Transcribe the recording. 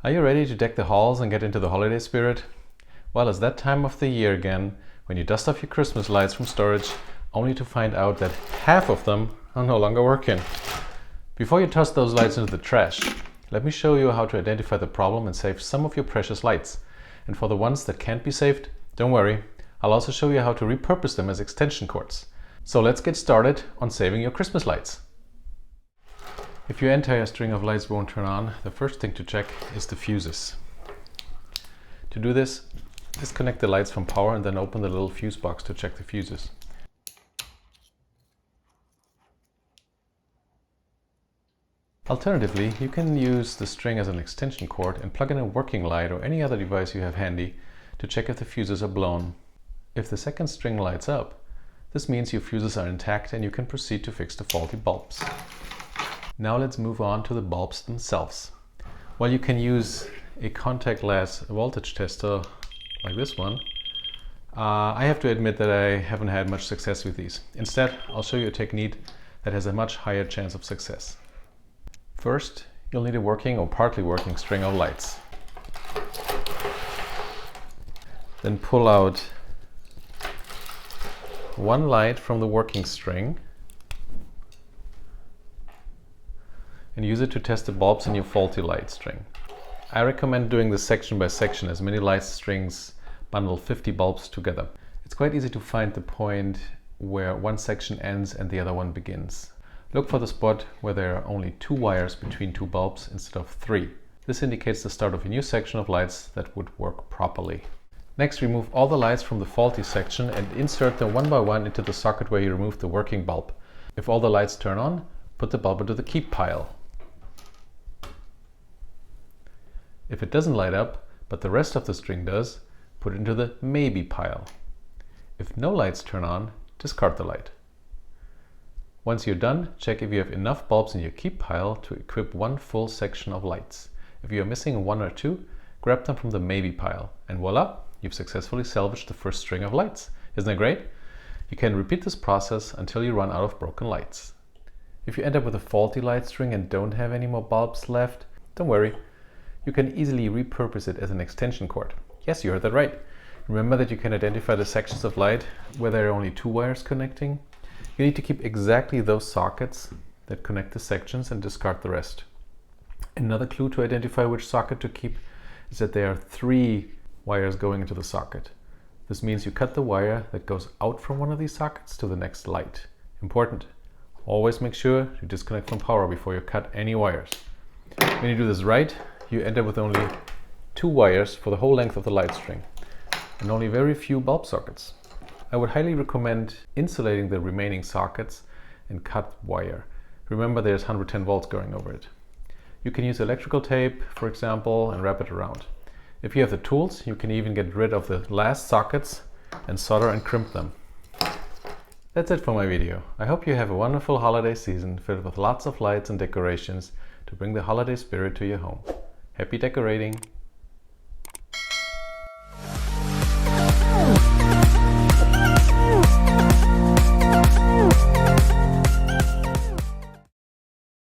Are you ready to deck the halls and get into the holiday spirit? Well, it's that time of the year again when you dust off your Christmas lights from storage only to find out that half of them are no longer working. Before you toss those lights into the trash, let me show you how to identify the problem and save some of your precious lights. And for the ones that can't be saved, don't worry, I'll also show you how to repurpose them as extension cords. So let's get started on saving your Christmas lights. If your entire string of lights won't turn on, the first thing to check is the fuses. To do this, disconnect the lights from power and then open the little fuse box to check the fuses. Alternatively, you can use the string as an extension cord and plug in a working light or any other device you have handy to check if the fuses are blown. If the second string lights up, this means your fuses are intact and you can proceed to fix the faulty bulbs. Now let's move on to the bulbs themselves. While you can use a contact glass voltage tester like this one, I have to admit that I haven't had much success with these. Instead, I'll show you a technique that has a much higher chance of success. First, you'll need a working or partly working string of lights. Then pull out one light from the working string and use it to test the bulbs in your faulty light string. I recommend doing this section by section, as many light strings bundle 50 bulbs together. It's quite easy to find the point where one section ends and the other one begins. Look for the spot where there are only 2 wires between 2 bulbs instead of 3. This indicates the start of a new section of lights that would work properly. Next, remove all the lights from the faulty section and insert them one by one into the socket where you removed the working bulb. If all the lights turn on, put the bulb into the keep pile. If it doesn't light up, but the rest of the string does, put it into the maybe pile. If no lights turn on, discard the light. Once you're done, check if you have enough bulbs in your keep pile to equip one full section of lights. If you're missing 1 or 2, grab them from the maybe pile, and voila, you've successfully salvaged the first string of lights. Isn't that great? You can repeat this process until you run out of broken lights. If you end up with a faulty light string and don't have any more bulbs left, don't worry. You can easily repurpose it as an extension cord. Yes, you heard that right. Remember that you can identify the sections of light where there are only 2 wires connecting. You need to keep exactly those sockets that connect the sections and discard the rest. Another clue to identify which socket to keep is that there are 3 wires going into the socket. This means you cut the wire that goes out from one of these sockets to the next light. Important. Always make sure to disconnect from power before you cut any wires. When you do this right, you end up with only 2 wires for the whole length of the light string and only very few bulb sockets. I would highly recommend insulating the remaining sockets and cut wire. Remember, there's 110 volts going over it. You can use electrical tape, for example, and wrap it around. If you have the tools, you can even get rid of the last sockets and solder and crimp them. That's it for my video. I hope you have a wonderful holiday season filled with lots of lights and decorations to bring the holiday spirit to your home. Happy decorating!